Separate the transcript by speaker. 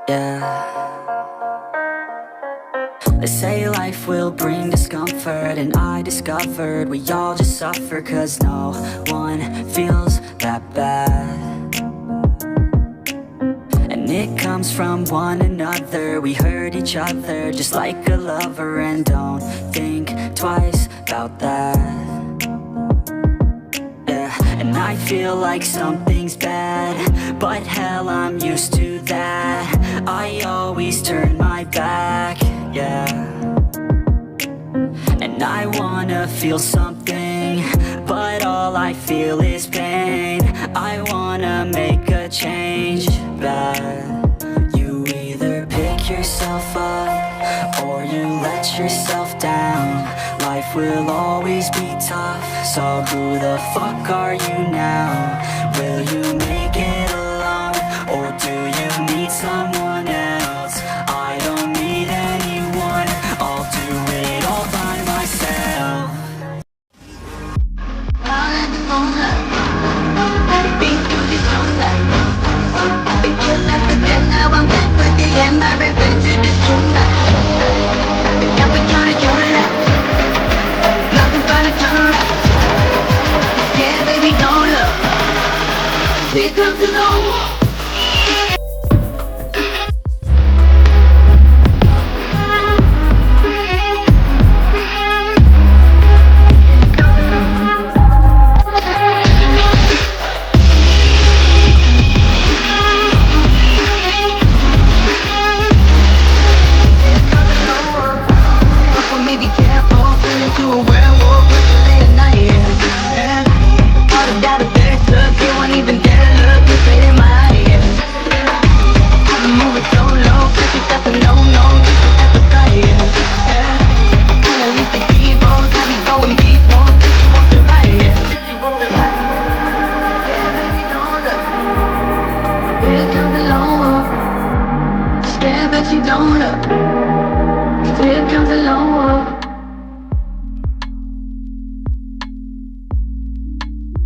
Speaker 1: yeah. They say life will bring discomfort, and I discovered we all just suffer, 'cause no one feels that bad. And it comes from one another. We hurt each other just like a lover, and don't think twice about that. Yeah, and I feel like something's bad, but hell, I'm used to that. I always turn my back, yeah. And I wanna feel something, but all I feel is pain. I wanna make a change, but you either pick yourself up or you let yourself down. Life will always be tough, so who the fuck are you now? Will you make it alone, or do you need someone else? I don't need anyone, I'll do it all by myself.
Speaker 2: Here comes the law. But you don't look.